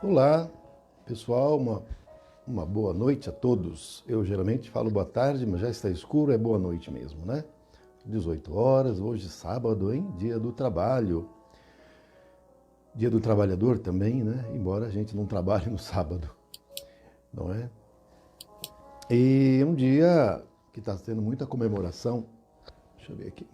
Olá, pessoal, uma boa noite a todos. Eu geralmente falo boa tarde, mas já está escuro, é boa noite mesmo, né? 18 horas, hoje sábado, hein? Dia do trabalho. Dia do trabalhador também, né? Embora a gente não trabalhe no sábado, não é? E um dia que está tendo muita comemoração. Deixa eu ver aqui.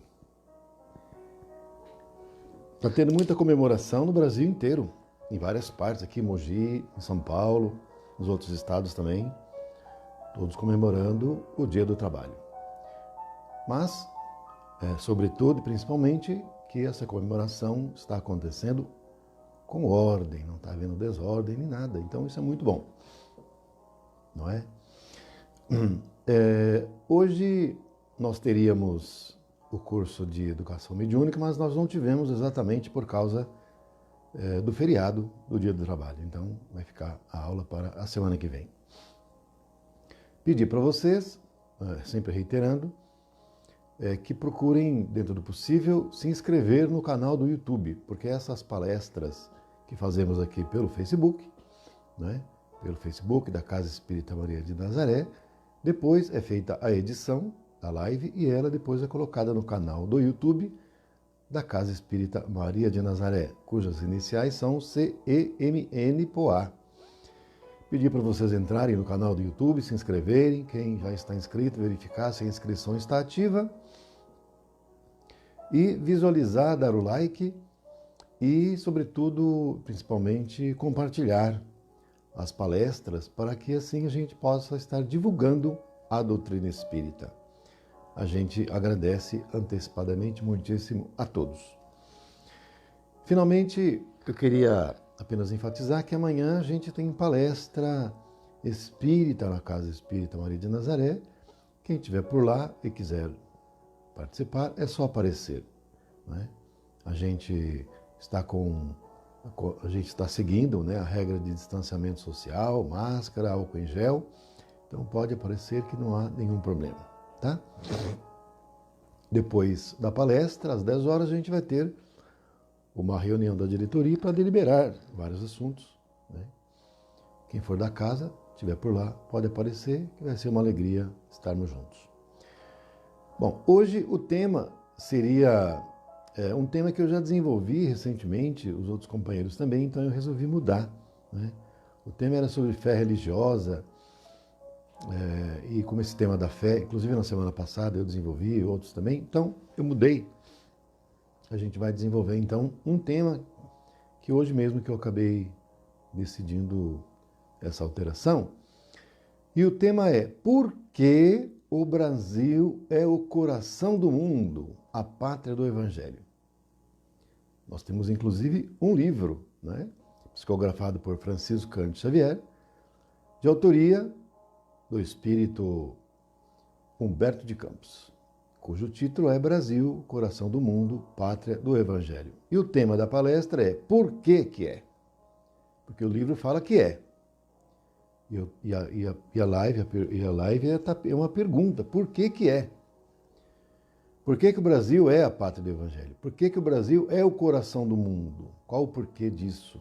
Está tendo muita comemoração no Brasil inteiro, em várias partes, aqui em Mogi, em São Paulo, nos outros estados também, todos comemorando o Dia do Trabalho. Mas, sobretudo e principalmente, que essa comemoração está acontecendo com ordem, não está havendo desordem nem nada. Então isso é muito bom, não é? Hoje nós teríamos o curso de Educação Mediúnica, mas nós não tivemos exatamente por causa do feriado do Dia do Trabalho. Então vai ficar a aula para a semana que vem. Pedi para vocês, sempre reiterando, que procurem, dentro do possível, se inscrever no canal do YouTube, porque essas palestras que fazemos aqui pelo Facebook, né, pelo Facebook da Casa Espírita Maria de Nazaré, depois é feita a edição da live e ela depois é colocada no canal do YouTube da Casa Espírita Maria de Nazaré, cujas iniciais são CEMN-POA. Pedir para vocês entrarem no canal do YouTube, se inscreverem, quem já está inscrito, verificar se a inscrição está ativa e visualizar, dar o like e, sobretudo, principalmente, compartilhar as palestras para que assim a gente possa estar divulgando a doutrina espírita. A gente agradece antecipadamente muitíssimo a todos. Finalmente, eu queria apenas enfatizar que amanhã a gente tem palestra espírita na Casa Espírita Maria de Nazaré. Quem estiver por lá e quiser participar, é só aparecer, né? A gente está seguindo, né, a regra de distanciamento social, máscara, álcool em gel. Então pode aparecer que não há nenhum problema, tá? Depois da palestra, às 10 horas, a gente vai ter uma reunião da diretoria para deliberar vários assuntos, né? Quem for da casa, estiver por lá, pode aparecer, que vai ser uma alegria estarmos juntos. Bom, hoje o tema seria um tema que eu já desenvolvi recentemente, os outros companheiros também, então eu resolvi mudar, né? O tema era sobre fé religiosa, e como esse tema da fé, inclusive na semana passada eu desenvolvi, outros também, então eu mudei. A gente vai desenvolver então um tema que hoje mesmo que eu acabei decidindo essa alteração. E o tema é: por que o Brasil é o coração do mundo, a pátria do Evangelho? Nós temos inclusive um livro, né, psicografado por Francisco Cândido Xavier, de autoria do espírito Humberto de Campos, cujo título é Brasil, Coração do Mundo, Pátria do Evangelho. E o tema da palestra é por que que é? Porque o livro fala que é. E a live é uma pergunta, por que que é? Por que que o Brasil é a pátria do Evangelho? Por que que o Brasil é o coração do mundo? Qual o porquê disso?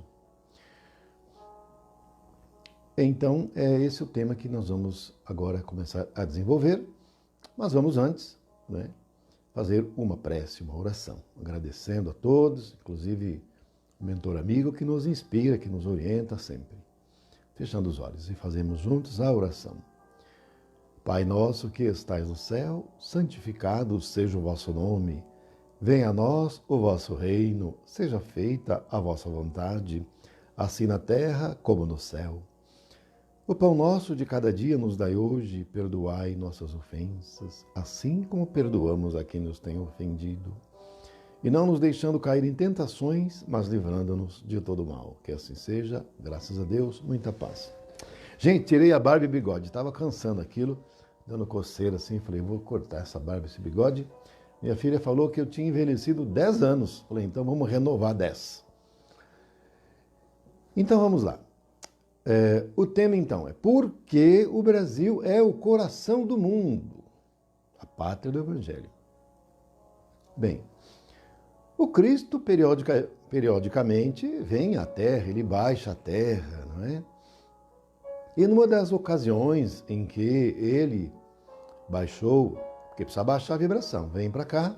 Então, é esse o tema que nós vamos agora começar a desenvolver, mas vamos antes, né, fazer uma prece, uma oração, agradecendo a todos, inclusive o mentor amigo que nos inspira, que nos orienta sempre. Fechando os olhos e fazemos juntos a oração. Pai nosso que estais no céu, santificado seja o vosso nome. Venha a nós o vosso reino, seja feita a vossa vontade, assim na terra como no céu. O pão nosso de cada dia nos dai hoje, perdoai nossas ofensas, assim como perdoamos a quem nos tem ofendido. E não nos deixando cair em tentações, mas livrando-nos de todo mal. Que assim seja, graças a Deus, muita paz. Gente, tirei a barba e bigode, estava cansando aquilo, dando coceira assim, falei, vou cortar essa barba e esse bigode. Minha filha falou que eu tinha envelhecido 10 anos, falei, então vamos renovar 10. Então vamos lá. O tema então é por que o Brasil é o coração do mundo, a pátria do Evangelho. Bem, o Cristo periodicamente vem à terra, ele baixa a terra, não é? E numa das ocasiões em que ele baixou, porque precisa baixar a vibração, vem para cá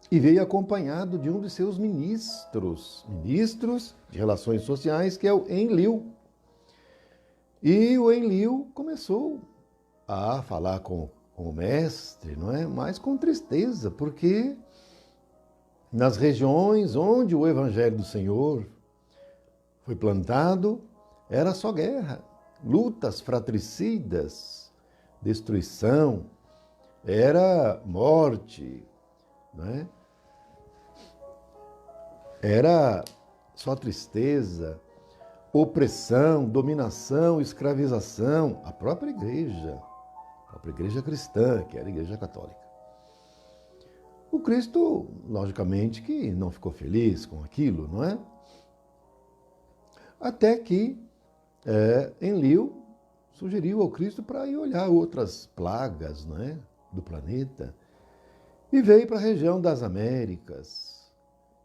e veio acompanhado de um de seus ministros de relações sociais, que é o Enlil. E o Enlil começou a falar com o mestre, não é? Mas com tristeza, porque nas regiões onde o Evangelho do Senhor foi plantado, era só guerra, lutas fratricidas, destruição, era morte, não é? Era só tristeza, opressão, dominação, escravização, a própria igreja cristã, que era a igreja católica. O Cristo, logicamente, que não ficou feliz com aquilo, não é? Até que Enlil sugeriu ao Cristo para ir olhar outras plagas, não é, do planeta, e veio para a região das Américas,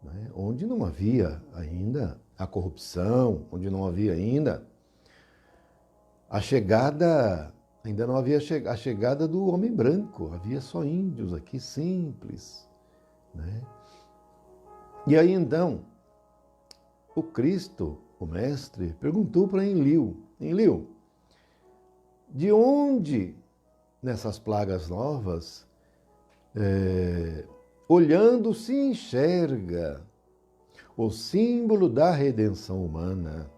né, onde não havia ainda a corrupção, onde não havia ainda a chegada, ainda não havia a chegada do homem branco, havia só índios aqui, simples, né? E aí então, o Cristo, o mestre, perguntou para Enlil, Enlil, de onde nessas plagas novas, olhando se enxerga o símbolo da redenção humana,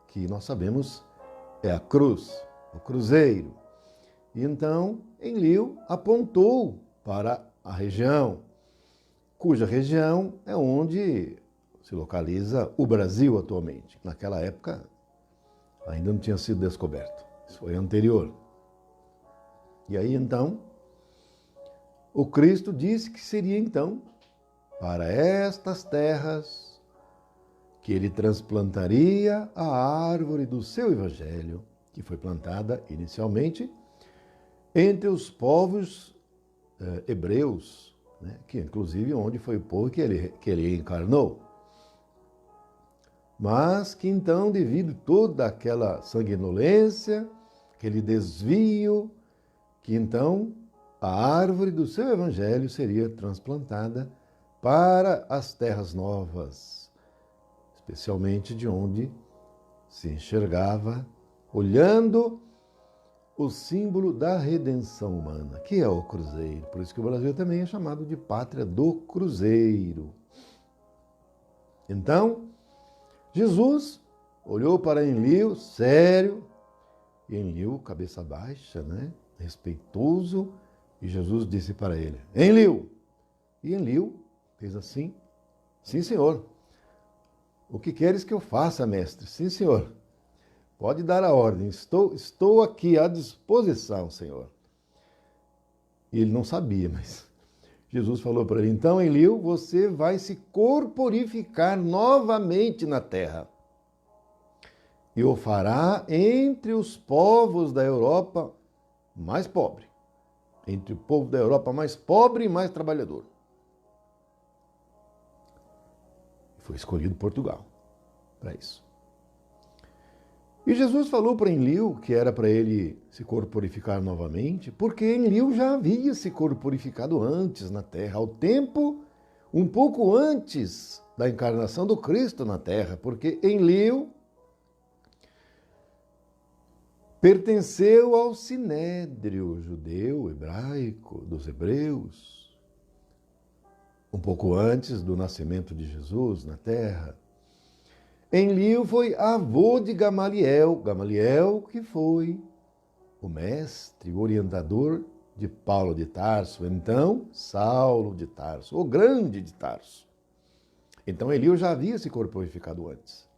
que nós sabemos é a cruz, o cruzeiro. E então, Enlil apontou para a região, cuja região é onde se localiza o Brasil atualmente. Naquela época, ainda não tinha sido descoberto. Isso foi anterior. E aí, então, o Cristo disse que seria, então, para estas terras que ele transplantaria a árvore do seu evangelho, que foi plantada inicialmente entre os povos hebreus, né, que inclusive onde foi o povo que ele encarnou. Mas que então, devido a toda aquela sanguinolência, aquele desvio, que então a árvore do seu evangelho seria transplantada para as terras novas, especialmente de onde se enxergava, olhando o símbolo da redenção humana, que é o cruzeiro. Por isso que o Brasil também é chamado de pátria do cruzeiro. Então, Jesus olhou para Enlil, sério, e Enlil, cabeça baixa, né, respeitoso, e Jesus disse para ele, Enlil! E Enlil fez assim, sim, senhor. O que queres que eu faça, mestre? Sim, senhor. Pode dar a ordem. Estou aqui à disposição, senhor. E ele não sabia, mas Jesus falou para ele, então, Enlil, você vai se corporificar novamente na terra. E o fará entre os povos da Europa mais pobre. Entre o povo da Europa mais pobre e mais trabalhador. Foi escolhido Portugal para isso. E Jesus falou para Enlil que era para ele se corporificar novamente, porque Enlil já havia se corporificado antes na terra, ao tempo, um pouco antes da encarnação do Cristo na terra, porque Enlil pertenceu ao sinédrio judeu, hebraico, dos hebreus, um pouco antes do nascimento de Jesus na terra. Enlil foi avô de Gamaliel, Gamaliel que foi o mestre, o orientador de Paulo de Tarso, então Saulo de Tarso, o grande de Tarso. Então Enlil já havia se corporificado antes.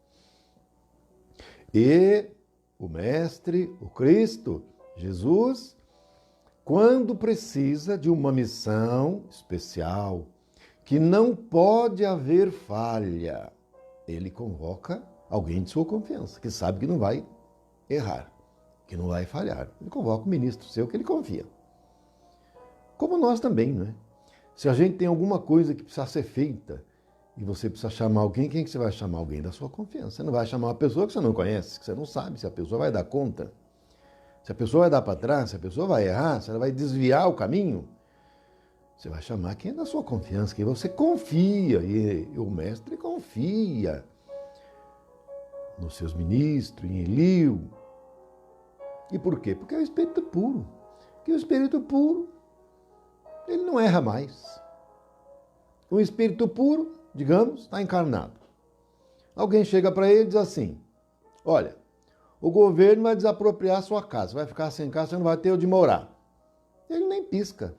E o mestre, o Cristo, Jesus, quando precisa de uma missão especial, que não pode haver falha, ele convoca alguém de sua confiança, que sabe que não vai errar, que não vai falhar. Ele convoca um ministro seu que ele confia. Como nós também, não é? Se a gente tem alguma coisa que precisa ser feita e você precisa chamar alguém, quem que você vai chamar? Alguém da sua confiança. Você não vai chamar uma pessoa que você não conhece, que você não sabe se a pessoa vai dar conta, se a pessoa vai dar para trás, se a pessoa vai errar, se ela vai desviar o caminho. Você vai chamar quem é da sua confiança, quem você confia, e o mestre confia nos seus ministros, em Eliú. E por quê? Porque é o Espírito puro. Que o Espírito puro, ele não erra mais. O Espírito puro, digamos, está encarnado. Alguém chega para ele e diz assim, olha, o governo vai desapropriar a sua casa, vai ficar sem casa, você não vai ter onde morar. Ele nem pisca.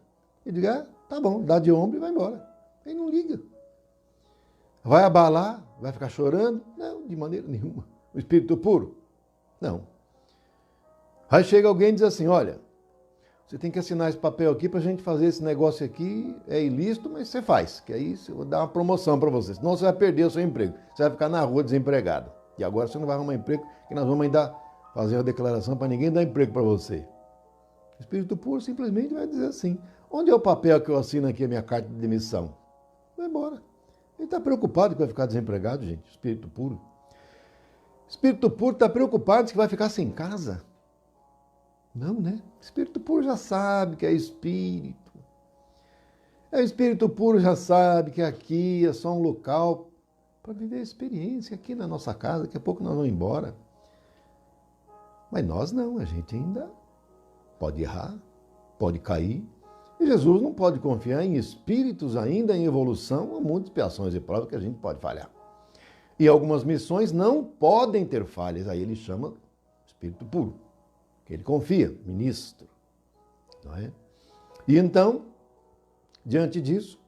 Ele diz, tá bom, dá de ombro e vai embora. Ele não liga. Vai abalar, vai ficar chorando? Não, de maneira nenhuma. O Espírito puro? Não. Aí chega alguém e diz assim, olha, você tem que assinar esse papel aqui para a gente fazer esse negócio aqui, é ilícito, mas você faz, que aí eu vou dar uma promoção para você, senão você vai perder o seu emprego, você vai ficar na rua desempregado. E agora você não vai arrumar emprego, que nós vamos ainda fazer uma declaração para ninguém dar emprego para você. O Espírito puro simplesmente vai dizer assim, onde é o papel que eu assino aqui, a minha carta de demissão? Vai embora. Ele está preocupado que vai ficar desempregado, gente, Espírito puro. Espírito puro está preocupado que vai ficar sem casa. Não, né? Espírito puro já sabe que é espírito. O Espírito puro já sabe que aqui é só um local para viver a experiência aqui na nossa casa. Daqui a pouco nós vamos embora. Mas nós não, a gente ainda pode errar, pode cair. E Jesus não pode confiar em espíritos ainda em evolução, há muitas expiações e provas que a gente pode falhar. E algumas missões não podem ter falhas, aí ele chama Espírito puro, que ele confia, ministro. Não é? E então, diante disso,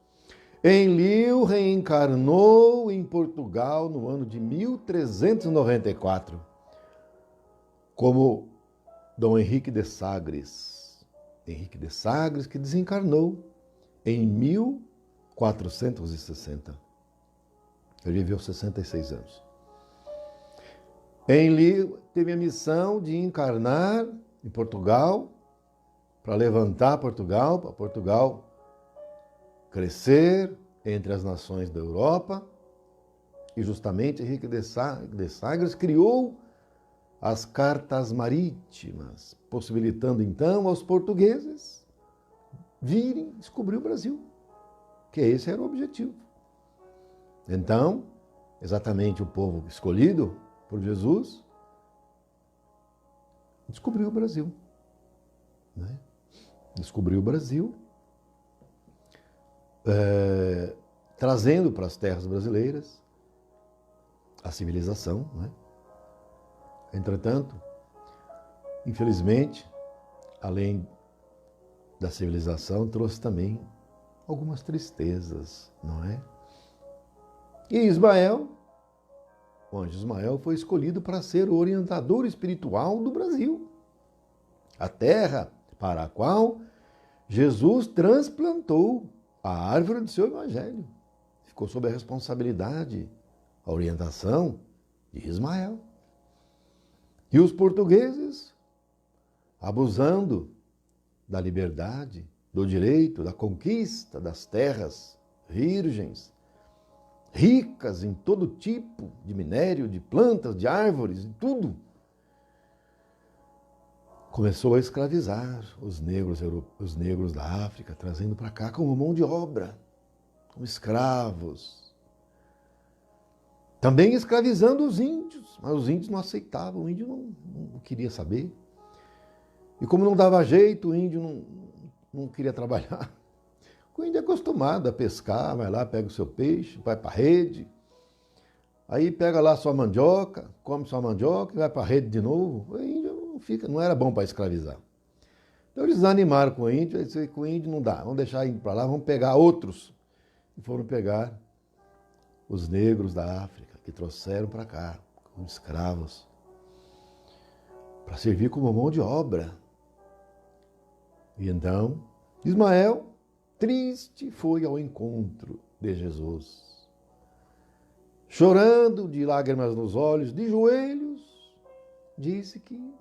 Eliú reencarnou em Portugal no ano de 1394, como Dom Henrique de Sagres. Henrique de Sagres, que desencarnou em 1460. Ele viveu 66 anos. Eliú teve a missão de encarnar em Portugal, para levantar Portugal, para Portugal crescer entre as nações da Europa. E justamente Henrique de Sagres criou as cartas marítimas, possibilitando então aos portugueses virem descobrir o Brasil, que esse era o objetivo. Então, exatamente o povo escolhido por Jesus descobriu o Brasil. Né? Descobriu o Brasil, trazendo para as terras brasileiras a civilização. Né? Entretanto, infelizmente, além da civilização, trouxe também algumas tristezas, não é? E Ismael, o anjo Ismael, foi escolhido para ser o orientador espiritual do Brasil, a terra para a qual Jesus transplantou a árvore do seu evangelho. Ficou sob a responsabilidade, a orientação de Ismael. E os portugueses, abusando da liberdade, do direito, da conquista das terras virgens, ricas em todo tipo de minério, de plantas, de árvores, de tudo, começou a escravizar os negros da África, trazendo para cá como mão de obra, como escravos. Também escravizando os índios, mas os índios não aceitavam, o índio não queria saber. E como não dava jeito, o índio não queria trabalhar. O índio é acostumado a pescar, vai lá, pega o seu peixe, vai para a rede, aí pega lá sua mandioca, come sua mandioca e vai para a rede de novo. O índio não era bom para escravizar. Então eles desanimaram com o índio, eles disseram que o índio não dá, vamos deixar indo para lá, vamos pegar outros. E foram pegar os negros da África, que trouxeram para cá, como escravos, para servir como mão de obra. E então, Ismael, triste, foi ao encontro de Jesus. Chorando, de lágrimas nos olhos, de joelhos, disse que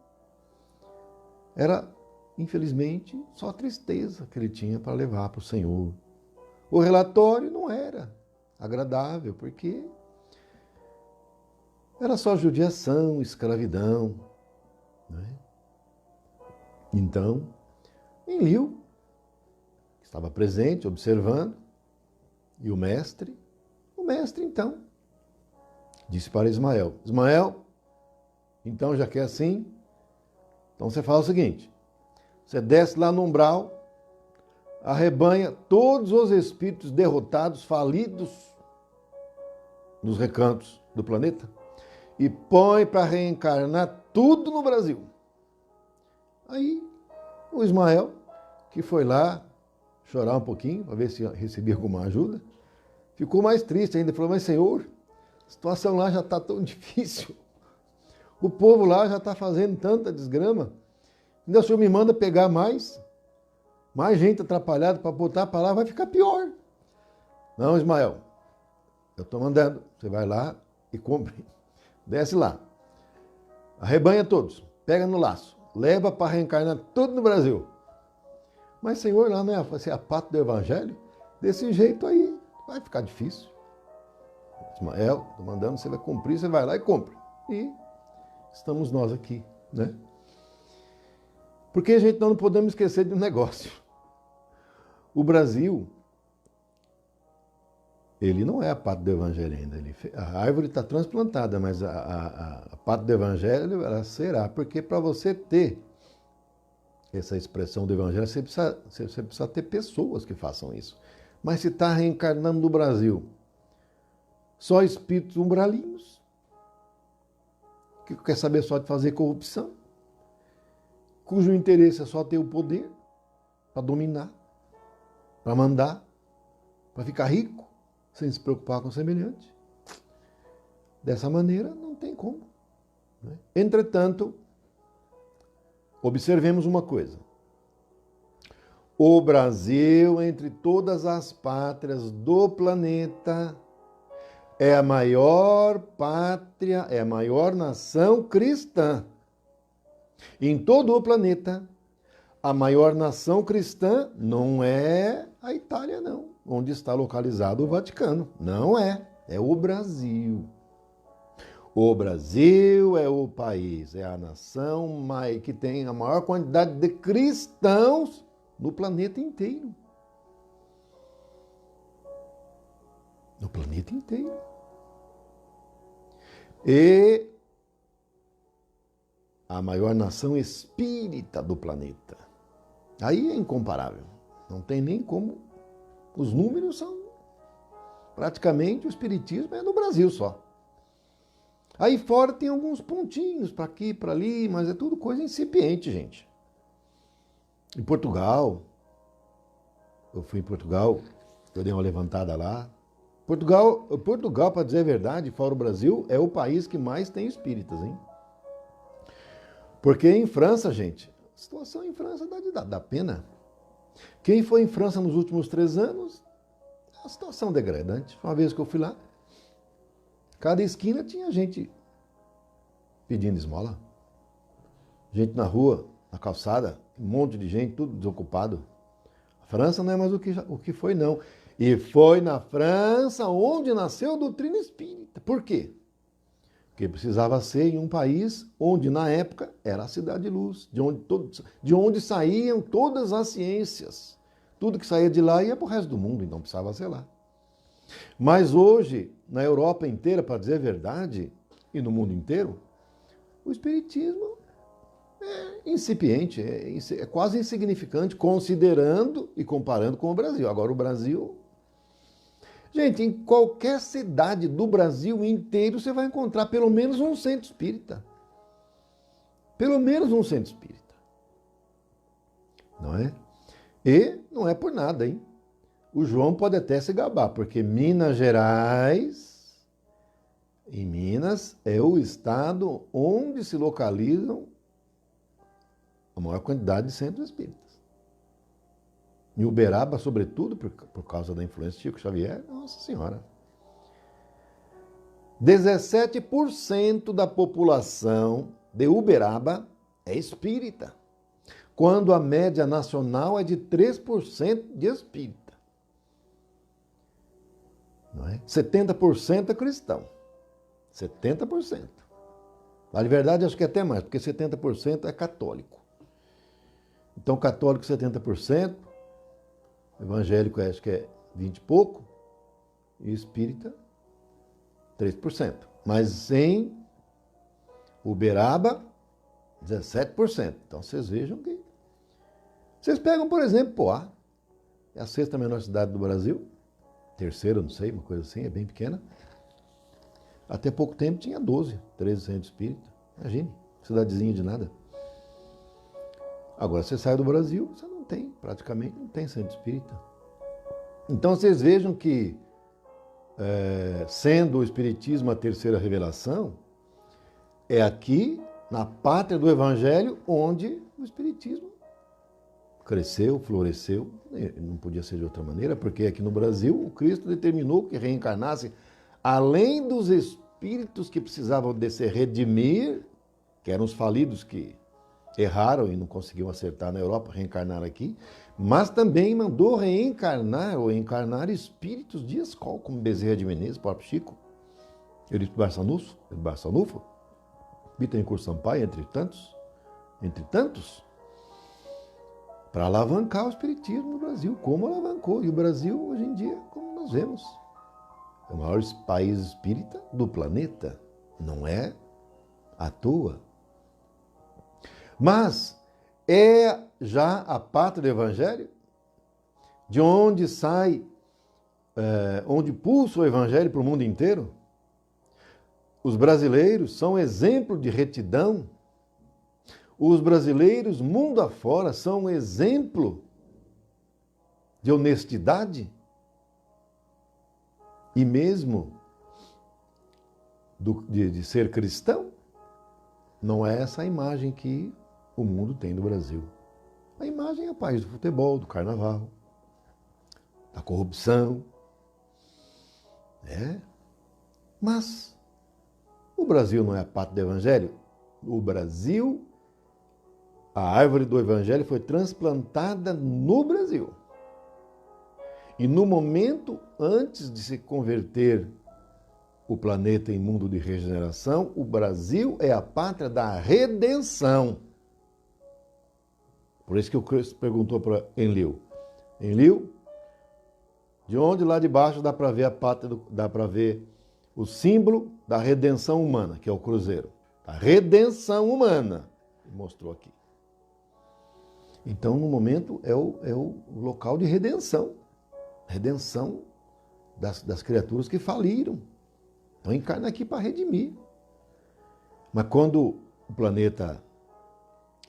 era, infelizmente, só tristeza que ele tinha para levar para o Senhor. O relatório não era agradável, porque era só judiação, escravidão. Né? Então, Enlil estava presente, observando, e o mestre então disse para Ismael: Ismael, então já que é assim, então você fala o seguinte: você desce lá no umbral, arrebanha todos os espíritos derrotados, falidos nos recantos do planeta e põe para reencarnar tudo no Brasil. Aí o Ismael, que foi lá chorar um pouquinho para ver se recebia alguma ajuda, ficou mais triste ainda. Falou: mas Senhor, a situação lá já está tão difícil. O povo lá já está fazendo tanta desgrama. Ainda o Senhor me manda pegar mais gente atrapalhada para botar para lá, vai ficar pior. Não, Ismael, eu estou mandando. Você vai lá e cumpre. Desce lá. Arrebanha todos. Pega no laço. Leva para reencarnar tudo no Brasil. Mas, Senhor, lá não é a parte do Evangelho? Desse jeito aí vai ficar difícil. Ismael, estou mandando, você vai cumprir, você vai lá e cumpre. E estamos nós aqui, né? Porque, gente, nós não podemos esquecer de um negócio. O Brasil, ele não é a parte do Evangelho ainda. A árvore está transplantada, mas a parte do Evangelho ela será. Porque para você ter essa expressão do Evangelho, você precisa ter pessoas que façam isso. Mas se está reencarnando no Brasil só espíritos umbralinos, que quer saber só de fazer corrupção, cujo interesse é só ter o poder para dominar, para mandar, para ficar rico, sem se preocupar com o semelhante. Dessa maneira, não tem como. Né? Entretanto, observemos uma coisa. O Brasil, entre todas as pátrias do planeta, é a maior pátria, é a maior nação cristã. Em todo o planeta, a maior nação cristã não é a Itália, não, onde está localizado o Vaticano. Não é. É o Brasil. O Brasil é o país, é a nação que tem a maior quantidade de cristãos no planeta inteiro. No planeta inteiro. E a maior nação espírita do planeta. Aí é incomparável. Não tem nem como. Os números são praticamente o espiritismo é no Brasil só. Aí fora tem alguns pontinhos para aqui, para ali, mas é tudo coisa incipiente, gente. Em Portugal, eu fui em Portugal, eu dei uma levantada lá. Portugal, para dizer a verdade, fora o Brasil, é o país que mais tem espíritas, hein? Porque em França, gente, a situação em França dá pena. Quem foi em França nos últimos 3 anos, a situação degradante. Uma vez que eu fui lá, cada esquina tinha gente pedindo esmola. Gente na rua, na calçada, um monte de gente, tudo desocupado. A França não é mais o que foi, não. E foi na França onde nasceu a doutrina espírita. Por quê? Porque precisava ser em um país onde, na época, era a cidade de luz, de onde saíam todas as ciências. Tudo que saía de lá ia para o resto do mundo, então precisava ser lá. Mas hoje, na Europa inteira, para dizer a verdade, e no mundo inteiro, o espiritismo é incipiente, é quase insignificante, considerando e comparando com o Brasil. Agora, o Brasil... Gente, em qualquer cidade do Brasil inteiro você vai encontrar pelo menos um centro espírita. Pelo menos um centro espírita. Não é? E não é por nada, hein? O João pode até se gabar, porque Minas Gerais, em Minas, é o estado onde se localizam a maior quantidade de centros espíritas. Em Uberaba, sobretudo, por causa da influência de Chico Xavier, nossa senhora. 17% da população de Uberaba é espírita, quando a média nacional é de 3% de espírita. não é? 70% é cristão. 70%. Na verdade, acho que é até mais, porque 70% é católico. Então, católico 70%, evangélico acho que é 20 e pouco, e espírita 3%. Mas em Uberaba, 17%. Então, vocês vejam que... Vocês pegam, por exemplo, Poá, é a sexta menor cidade do Brasil, terceira, não sei, uma coisa assim, é bem pequena. Até pouco tempo tinha 12, 13 centros espíritas. Imagine, cidadezinha de nada. Agora você sai do Brasil, você não tem, praticamente não tem centro espírita. Então vocês vejam que, sendo o Espiritismo a terceira revelação, é aqui, na pátria do Evangelho, onde o Espiritismo cresceu, floresceu. Não podia ser de outra maneira, porque aqui no Brasil o Cristo determinou que reencarnasse, além dos espíritos que precisavam de se redimir, que eram os falidos que erraram e não conseguiam acertar na Europa, reencarnaram aqui, mas também mandou reencarnar ou encarnar espíritos de escola, como Bezerra de Menezes, próprio Chico, Eurípides Barçanufo, Bittencourt Sampaio, entre tantos, para alavancar o espiritismo no Brasil, como alavancou. E o Brasil, hoje em dia, como nós vemos, é o maior país espírita do planeta. Não é à toa. Mas é já a pátria do Evangelho, de onde sai, onde pulsa o Evangelho para o mundo inteiro. Os brasileiros são exemplo de retidão. Os brasileiros, mundo afora, são exemplo de honestidade e mesmo de ser cristão. Não é essa a imagem que o mundo tem do Brasil. A imagem é o país do futebol, do carnaval, da corrupção. Mas o Brasil não é a pátria do Evangelho? O Brasil, a árvore do Evangelho foi transplantada no Brasil. E no momento antes de se converter o planeta em mundo de regeneração, o Brasil é a pátria da redenção. Por isso que o Cristo perguntou para Enlil. Enlil, de onde lá de baixo dá para ver a pátria, dá para ver o símbolo da redenção humana, que é o cruzeiro. A redenção humana. Ele mostrou aqui. Então, no momento, é o local de redenção. Redenção das criaturas que faliram. Então, encarna aqui para redimir. Mas quando o planeta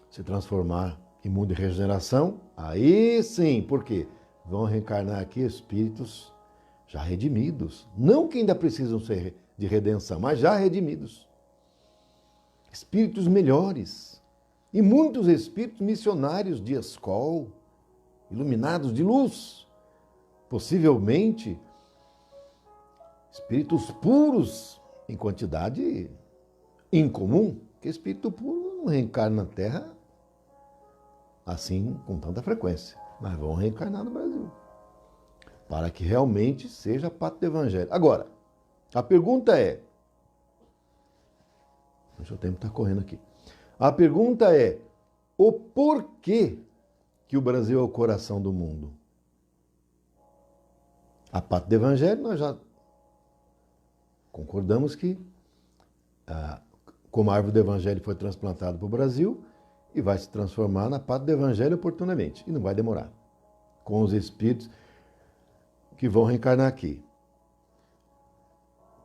se transformar em mundo de regeneração, aí sim, por quê? Vão reencarnar aqui espíritos já redimidos. Não que ainda precisam ser de redenção, mas já redimidos. Espíritos melhores. E muitos espíritos missionários de escola, iluminados de luz. Possivelmente, espíritos puros em quantidade incomum, porque espírito puro não reencarna na Terra assim com tanta frequência, mas vão reencarnar no Brasil, para que realmente seja a pátria do Evangelho. Agora, a pergunta é, deixa o tempo estar correndo aqui, a pergunta é, o porquê que o Brasil é o coração do mundo? A pátria do Evangelho, nós já concordamos que, como a árvore do Evangelho foi transplantada para o Brasil, e vai se transformar na pátria do Evangelho oportunamente. E não vai demorar. Com os espíritos que vão reencarnar aqui.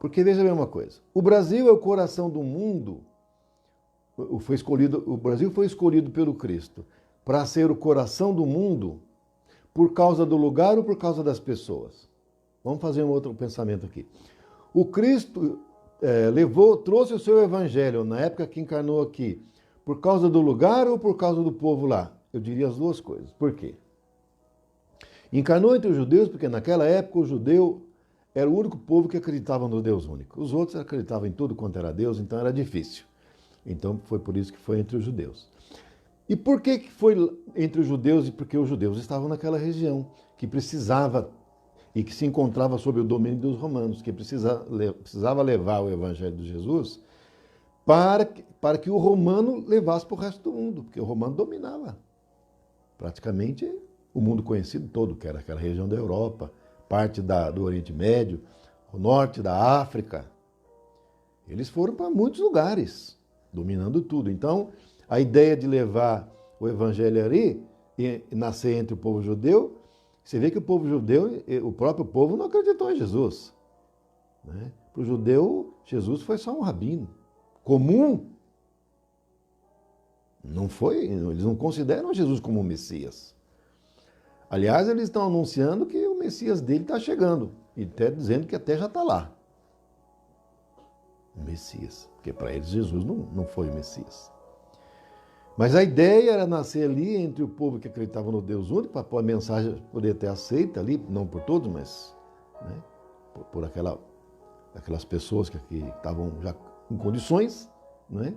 Porque veja bem uma coisa. O Brasil é o coração do mundo. O Brasil foi escolhido pelo Cristo para ser o coração do mundo por causa do lugar ou por causa das pessoas. Vamos fazer um outro pensamento aqui. O Cristo trouxe o seu Evangelho na época que encarnou aqui, por causa do lugar ou por causa do povo lá? Eu diria as duas coisas. Por quê? Encarnou entre os judeus porque naquela época o judeu era o único povo que acreditava no Deus único. Os outros acreditavam em tudo quanto era Deus, então era difícil. Então foi por isso que foi entre os judeus. E por que foi entre os judeus? E porque os judeus estavam naquela região que precisava e que se encontrava sob o domínio dos romanos, que precisava levar o evangelho de Jesus para que o romano levasse para o resto do mundo, porque o romano dominava praticamente o mundo conhecido todo, que era aquela região da Europa, parte do Oriente Médio, o norte da África. Eles foram para muitos lugares, dominando tudo. Então, a ideia de levar o evangelho ali e nascer entre o povo judeu, você vê que o povo judeu, o próprio povo não acreditou em Jesus. Né? Para o judeu, Jesus foi só um rabino comum. Não foi, eles não consideram Jesus como o Messias. Aliás, eles estão anunciando que o Messias dele está chegando, e até dizendo que até já está lá. O Messias, porque para eles Jesus não foi o Messias. Mas a ideia era nascer ali entre o povo que acreditava no Deus único, para a mensagem poder ter aceita ali, não por todos, mas né, por aquelas pessoas que estavam já em condições, né?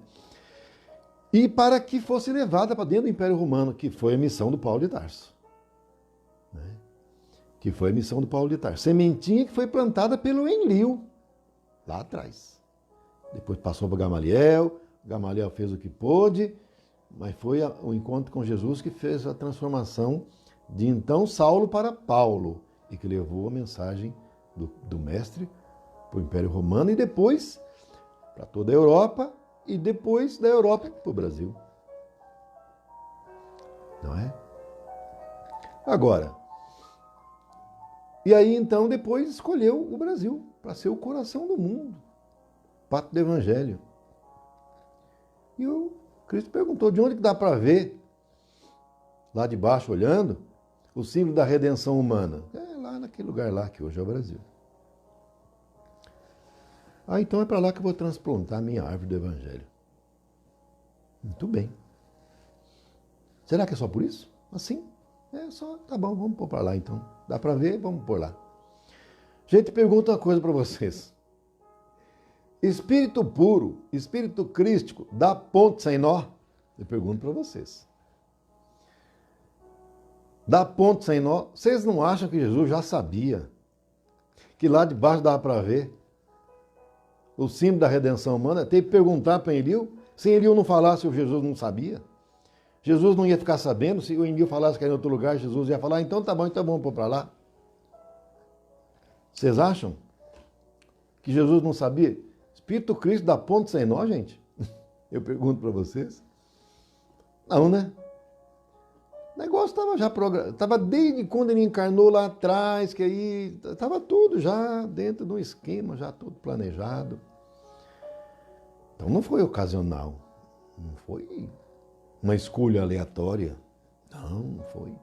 E para que fosse levada para dentro do Império Romano, que foi a missão do Paulo de Tarso. Né? Que foi a missão do Paulo de Tarso. Sementinha que foi plantada pelo Enlil, lá atrás. Depois passou para Gamaliel, Gamaliel fez o que pôde, mas foi o encontro com Jesus que fez a transformação de então Saulo para Paulo, e que levou a mensagem do mestre para o Império Romano e depois para toda a Europa, e depois da Europa para o Brasil. Não é? Agora, e aí então depois escolheu o Brasil para ser o coração do mundo, pátria do Evangelho. E o Cristo perguntou, de onde que dá para ver, lá de baixo olhando, o símbolo da redenção humana? É lá naquele lugar lá, que hoje é o Brasil. Ah, então é para lá que eu vou transplantar a minha árvore do Evangelho. Muito bem. Será que é só por isso? Assim? É só, tá bom, vamos pôr para lá então. Dá para ver? Vamos pôr lá. Gente, pergunta uma coisa para vocês. Espírito puro, espírito crístico, dá ponto sem nó? Eu pergunto para vocês. Dá ponto sem nó? Vocês não acham que Jesus já sabia que lá de baixo dava para ver o símbolo da redenção humana? Teve que perguntar para Enlil. Se Enlil não falasse, o Jesus não sabia. Jesus não ia ficar sabendo. Se o Enlil falasse que era em outro lugar, Jesus ia falar, então tá bom, então vamos pôr para lá. Vocês acham que Jesus não sabia? Espírito Cristo dá ponto sem nó, gente? Eu pergunto para vocês. Não, né? O negócio estava já programado. Estava desde quando ele encarnou lá atrás, que aí estava tudo já dentro de um esquema, já tudo planejado. Então não foi ocasional. Não foi uma escolha aleatória. Não foi.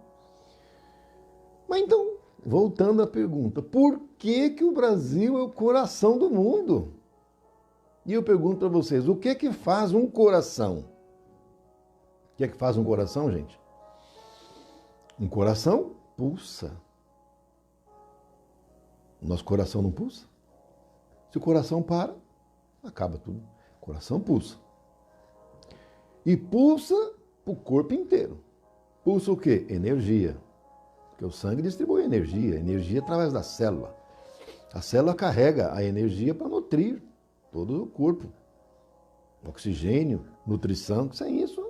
Mas então, voltando à pergunta, por que o Brasil é o coração do mundo? E eu pergunto para vocês, o que faz um coração? O que é que faz um coração, gente? Um coração pulsa. Nosso coração não pulsa? Se o coração para, acaba tudo. O coração pulsa. E pulsa para o corpo inteiro. Pulsa o quê? Energia. Porque o sangue distribui energia através da célula. A célula carrega a energia para nutrir todo o corpo. Oxigênio, nutrição, sem isso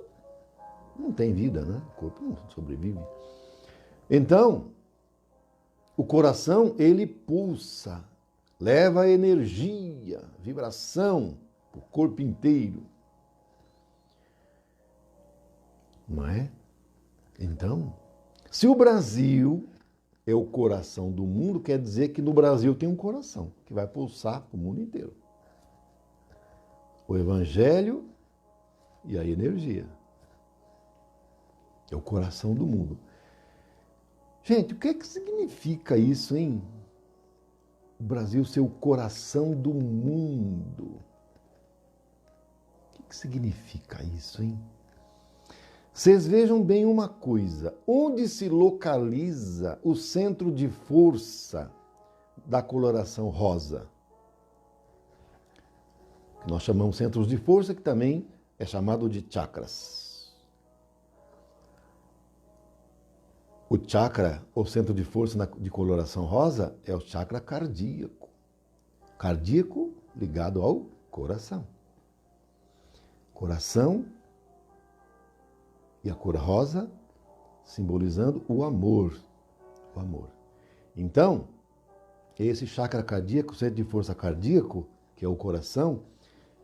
não tem vida, né? O corpo não sobrevive. Então, o coração, ele pulsa, leva energia, vibração para o corpo inteiro. Não é? Então, se o Brasil é o coração do mundo, quer dizer que no Brasil tem um coração que vai pulsar para o mundo inteiro. O Evangelho e a energia. É o coração do mundo. Gente, o que significa isso, hein? O Brasil ser o coração do mundo. O que significa isso, hein? Vocês vejam bem uma coisa. Onde se localiza o centro de força da coloração rosa? Que nós chamamos centros de força, que também é chamado de chakras. O chakra, o centro de força de coloração rosa, é o chakra cardíaco. Cardíaco ligado ao coração. Coração e a cor rosa simbolizando o amor. O amor. Então, esse chakra cardíaco, centro de força cardíaco, que é o coração,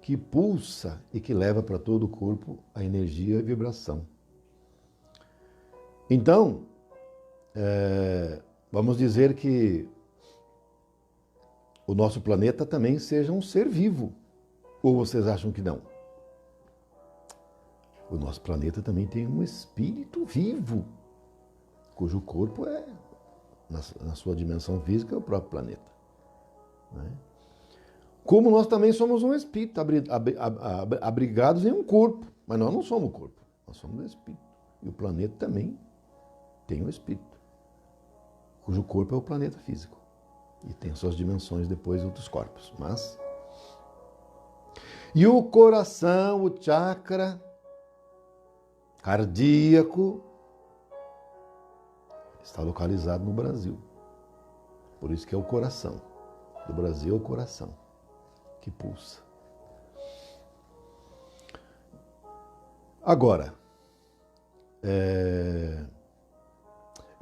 que pulsa e que leva para todo o corpo a energia e vibração. Então, vamos dizer que o nosso planeta também seja um ser vivo. Ou vocês acham que não? O nosso planeta também tem um espírito vivo, cujo corpo é, na sua dimensão física, é o próprio planeta. Né? Como nós também somos um espírito, abrigados em um corpo. Mas nós não somos o corpo, nós somos o espírito. E o planeta também tem um espírito, cujo corpo é o planeta físico. E tem suas dimensões depois outros corpos. E o coração, o chakra cardíaco, está localizado no Brasil. Por isso que é o coração. Do Brasil é o coração que pulsa. Agora,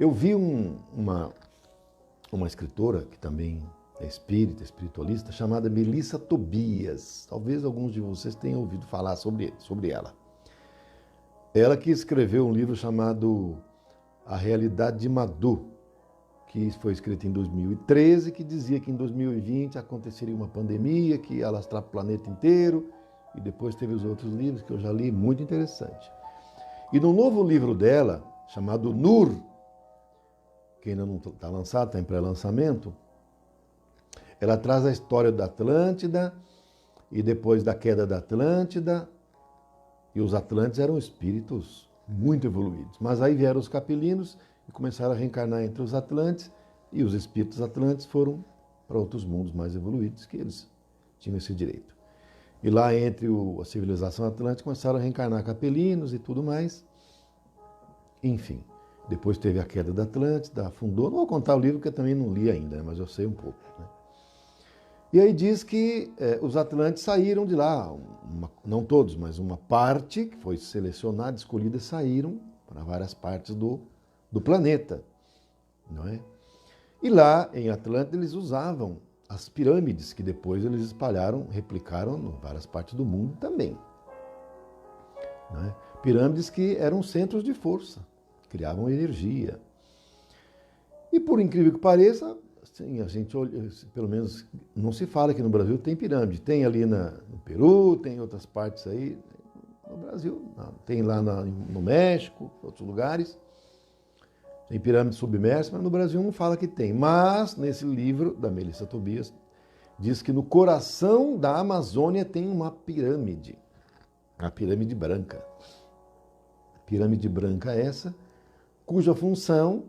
eu vi uma escritora que também é espírita, espiritualista, chamada Melissa Tobias. Talvez alguns de vocês tenham ouvido falar sobre ela. Ela que escreveu um livro chamado A Realidade de Madhu, que foi escrito em 2013, que dizia que em 2020 aconteceria uma pandemia que ia alastrar para o planeta inteiro, e depois teve os outros livros que eu já li, muito interessante. E no novo livro dela, chamado Nur, que ainda não está lançado, está em pré-lançamento, ela traz a história da Atlântida, e depois da queda da Atlântida, e os Atlantes eram espíritos muito evoluídos. Mas aí vieram os capelinos e começaram a reencarnar entre os Atlantes, e os espíritos Atlantes foram para outros mundos mais evoluídos, que eles tinham esse direito. E lá entre a civilização Atlântica começaram a reencarnar capelinos e tudo mais. Enfim, depois teve a queda da Atlântida, afundou. Não vou contar o livro, porque eu também não li ainda, mas eu sei um pouco. Né? E aí diz que os Atlantes saíram de lá, não todos, mas uma parte que foi selecionada, escolhida, saíram para várias partes do planeta. Não é? E lá em Atlântida eles usavam as pirâmides, que depois eles espalharam, replicaram em várias partes do mundo também. Não é? Pirâmides que eram centros de força, criavam energia. E por incrível que pareça, assim, a gente, pelo menos não se fala que no Brasil tem pirâmide. Tem ali no Peru, tem em outras partes aí. No Brasil, não. Tem lá no México, outros lugares. Tem pirâmide submersa, mas no Brasil não fala que tem. Mas, nesse livro da Melissa Tobias, diz que no coração da Amazônia tem uma pirâmide. A pirâmide branca. Pirâmide branca essa, cuja função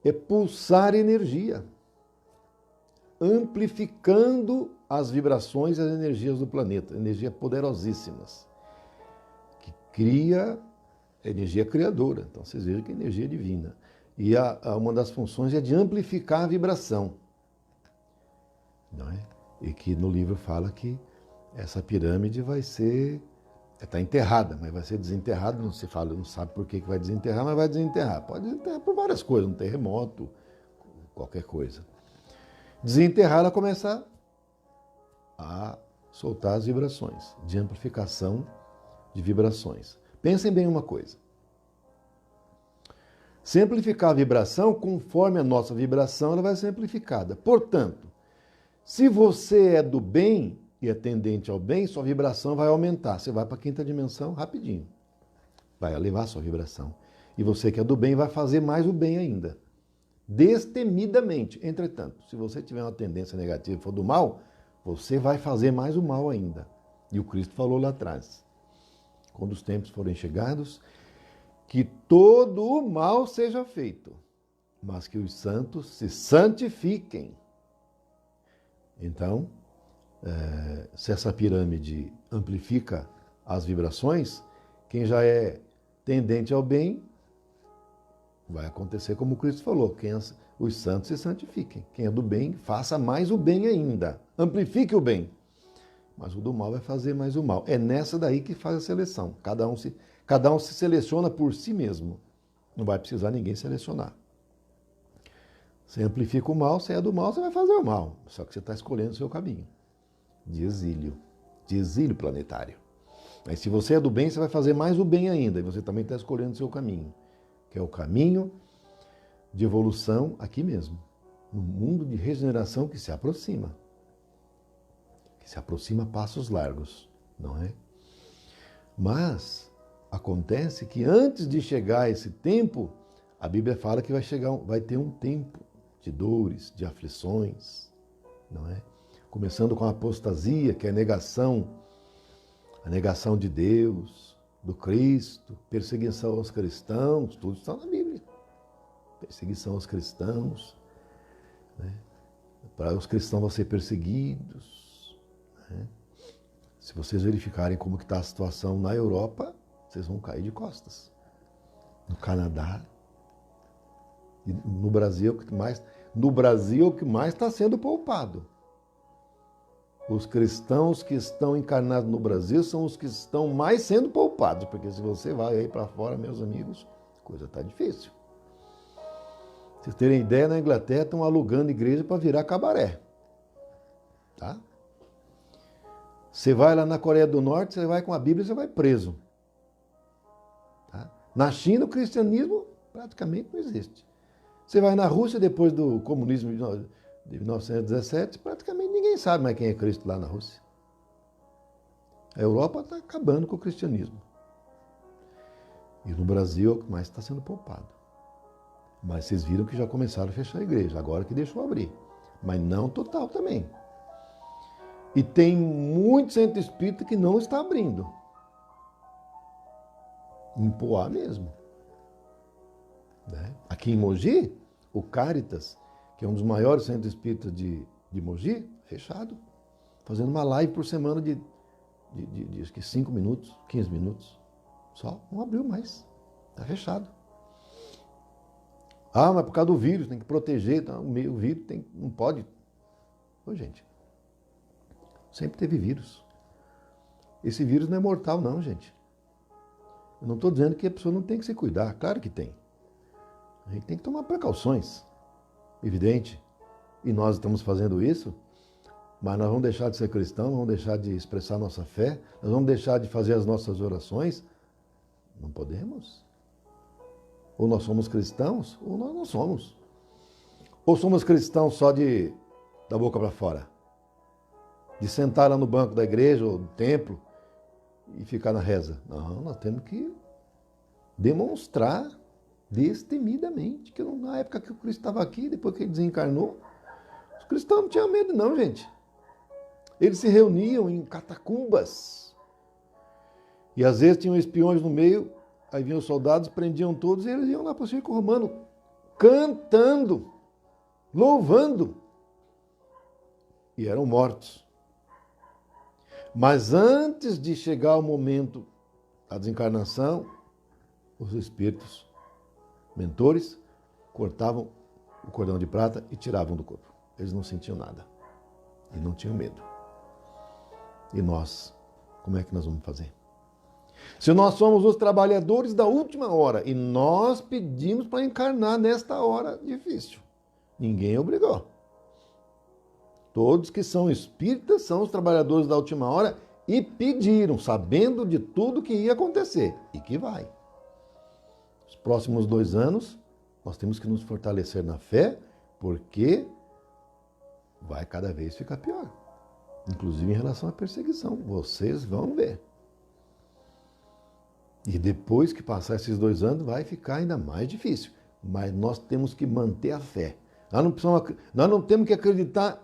é pulsar energia, amplificando as vibrações e as energias do planeta, energias poderosíssimas, que cria energia criadora. Então vocês vejam que é energia divina. E uma das funções é de amplificar a vibração. Não é? E que no livro fala que essa pirâmide vai ser, está enterrada, mas vai ser desenterrada, não se fala, não sabe por que vai desenterrar, mas vai desenterrar. Pode desenterrar por várias coisas, um terremoto, qualquer coisa. Desenterrar, ela começa a soltar as vibrações, de amplificação de vibrações. Pensem bem uma coisa. Se amplificar a vibração, conforme a nossa vibração, ela vai ser amplificada. Portanto, se você é do bem e é tendente ao bem, sua vibração vai aumentar. Você vai para a quinta dimensão rapidinho. Vai elevar sua vibração. E você que é do bem vai fazer mais o bem ainda. Destemidamente. Entretanto, se você tiver uma tendência negativa e for do mal, você vai fazer mais o mal ainda. E o Cristo falou lá atrás. Quando os tempos forem chegados, que todo o mal seja feito, mas que os santos se santifiquem. Então, se essa pirâmide amplifica as vibrações, quem já é tendente ao bem vai acontecer como Cristo falou, os santos se santifiquem. Quem é do bem, faça mais o bem ainda. Amplifique o bem. Mas o do mal vai fazer mais o mal. É nessa daí que faz a seleção. Cada um se seleciona por si mesmo. Não vai precisar ninguém selecionar. Você amplifica o mal, você é do mal, você vai fazer o mal. Só que você está escolhendo o seu caminho de exílio planetário. Mas se você é do bem, você vai fazer mais o bem ainda. E você também está escolhendo o seu caminho, que é o caminho de evolução aqui mesmo, no mundo de regeneração que se aproxima. Que se aproxima a passos largos, não é? Mas acontece que antes de chegar esse tempo, a Bíblia fala que vai ter um tempo de dores, de aflições, não é? Começando com a apostasia, que é a negação de Deus, do Cristo, perseguição aos cristãos, tudo está na Bíblia. Perseguição aos cristãos, né? Para os cristãos vão ser perseguidos, né? Se vocês verificarem como está a situação na Europa, vocês vão cair de costas. No Canadá, e no Brasil, o que mais está sendo poupado. Os cristãos que estão encarnados no Brasil são os que estão mais sendo poupados, porque se você vai aí para fora, meus amigos, a coisa está difícil. Pra vocês terem ideia, na Inglaterra estão alugando igreja para virar cabaré. Tá? Você vai lá na Coreia do Norte, você vai com a Bíblia, você vai preso. Tá? Na China, o cristianismo praticamente não existe. Você vai na Rússia, depois do comunismo de 1917, praticamente ninguém sabe mais quem é Cristo lá na Rússia. A Europa está acabando com o cristianismo. E no Brasil é o que mais está sendo poupado. Mas vocês viram que já começaram a fechar a igreja, agora que deixou abrir. Mas não total também. E tem muito centro espírita que não está abrindo. Em Poá mesmo. Né? Aqui em Mogi, o Caritas, que é um dos maiores centros espíritas de Mogi, fechado. Fazendo uma live por semana de acho que 5 minutos, 15 minutos. Só, não abriu mais. Está fechado. Ah, mas por causa do vírus, tem que proteger. Tá? O vírus não pode. Ô, gente, sempre teve vírus. Esse vírus não é mortal, não, gente. Eu não estou dizendo que a pessoa não tem que se cuidar. Claro que tem. A gente tem que tomar precauções. Evidente. E nós estamos fazendo isso, mas nós vamos deixar de ser cristãos, vamos deixar de expressar nossa fé, nós vamos deixar de fazer as nossas orações. Não podemos. Ou nós somos cristãos, ou nós não somos. Ou somos cristãos só da boca para fora. De sentar lá no banco da igreja ou do templo e ficar na reza. Não, nós temos que demonstrar destemidamente que na época que o Cristo estava aqui, depois que ele desencarnou, os cristãos não tinham medo não, gente. Eles se reuniam em catacumbas. E às vezes tinham espiões no meio, aí vinham os soldados, prendiam todos e eles iam lá para o circo romano, cantando, louvando. E eram mortos. Mas antes de chegar o momento da desencarnação, os espíritos mentores cortavam o cordão de prata e tiravam do corpo. Eles não sentiam nada. E não tinham medo. E nós, como é que nós vamos fazer? Se nós somos os trabalhadores da última hora e nós pedimos para encarnar nesta hora difícil, ninguém obrigou. Todos que são espíritas são os trabalhadores da última hora e pediram, sabendo de tudo que ia acontecer e que vai. Os próximos 2 anos, nós temos que nos fortalecer na fé, porque vai cada vez ficar pior. Inclusive em relação à perseguição. Vocês vão ver. E depois que passar esses 2 anos, vai ficar ainda mais difícil. Mas nós temos que manter a fé. Nós não temos que acreditar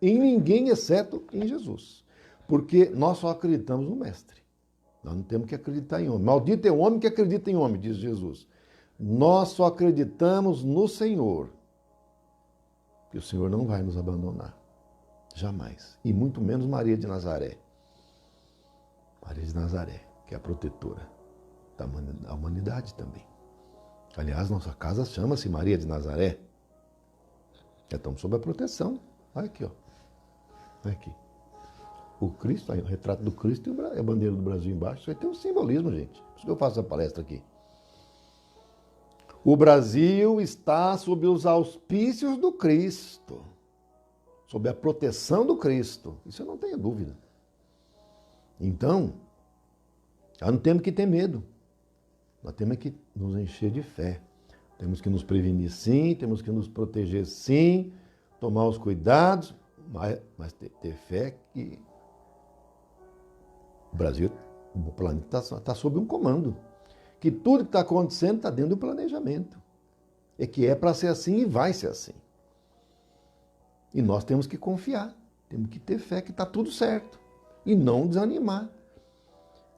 em ninguém, exceto em Jesus. Porque nós só acreditamos no Mestre. Nós não temos que acreditar em homem. Maldito é o homem que acredita em homem, diz Jesus. Nós só acreditamos no Senhor. Que o Senhor não vai nos abandonar. Jamais. E muito menos Maria de Nazaré. Maria de Nazaré, que é a protetora da humanidade também. Aliás, nossa casa chama-se Maria de Nazaré. Já estamos sob a proteção. Olha aqui, ó. Olha aqui. O Cristo, aí, o retrato do Cristo e a bandeira do Brasil embaixo. Isso aí tem um simbolismo, gente. Por isso que eu faço a palestra aqui. O Brasil está sob os auspícios do Cristo. Sob a proteção do Cristo. Isso eu não tenho dúvida. Então, nós não temos que ter medo. Nós temos que nos encher de fé. Temos que nos prevenir sim, temos que nos proteger sim, tomar os cuidados, mas ter fé que o Brasil, o planeta está sob um comando. Que tudo que está acontecendo está dentro do planejamento. E que é para ser assim e vai ser assim. E nós temos que confiar, temos que ter fé que está tudo certo. E não desanimar.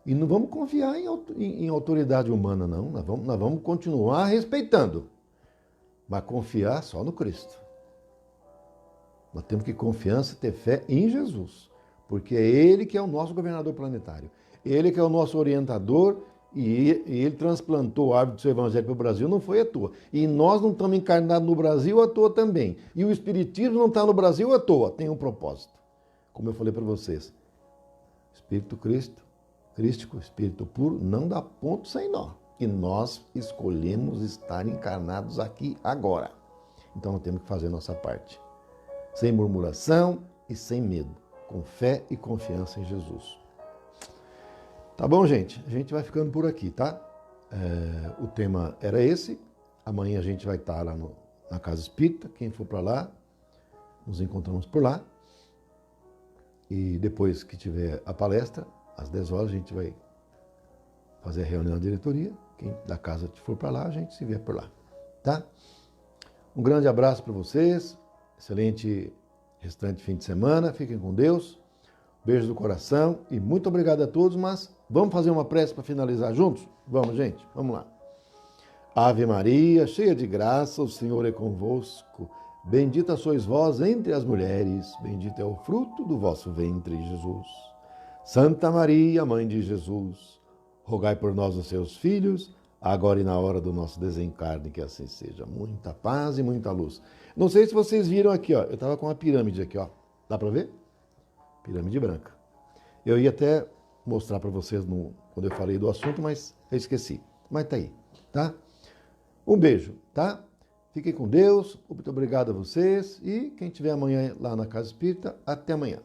E não vamos confiar em autoridade humana, não. Nós vamos continuar respeitando. Mas confiar só no Cristo. Nós temos que confiança, ter fé em Jesus. Porque é Ele que é o nosso governador planetário. Ele que é o nosso orientador e Ele transplantou o hábito do seu evangelho para o Brasil, não foi à toa. E nós não estamos encarnados no Brasil à toa também. E o Espiritismo não está no Brasil à toa, tem um propósito. Como eu falei para vocês, Espírito crístico, Espírito puro, não dá ponto sem nó. E nós escolhemos estar encarnados aqui agora. Então nós temos que fazer a nossa parte. Sem murmuração e sem medo. Com fé e confiança em Jesus. Tá bom, gente? A gente vai ficando por aqui, tá? O tema era esse. Amanhã a gente vai estar lá na Casa Espírita. Quem for para lá, nos encontramos por lá. E depois que tiver a palestra, às 10 horas, a gente vai fazer a reunião da diretoria. Quem da casa for para lá, a gente se vê por lá, tá? Um grande abraço para vocês. Excelente restante fim de semana. Fiquem com Deus. Beijo do coração e muito obrigado a todos, mas vamos fazer uma prece para finalizar juntos? Vamos, gente, vamos lá. Ave Maria, cheia de graça, o Senhor é convosco. Bendita sois vós entre as mulheres, bendito é o fruto do vosso ventre, Jesus. Santa Maria, Mãe de Jesus, rogai por nós os seus filhos, agora e na hora do nosso desencarne, que assim seja. Muita paz e muita luz. Não sei se vocês viram aqui, ó, eu estava com uma pirâmide aqui, ó. Dá para ver? Pirâmide branca. Eu ia até mostrar para vocês quando eu falei do assunto, mas eu esqueci. Mas tá aí, tá? Um beijo, tá? Fiquem com Deus, muito obrigado a vocês e quem estiver amanhã lá na Casa Espírita, até amanhã.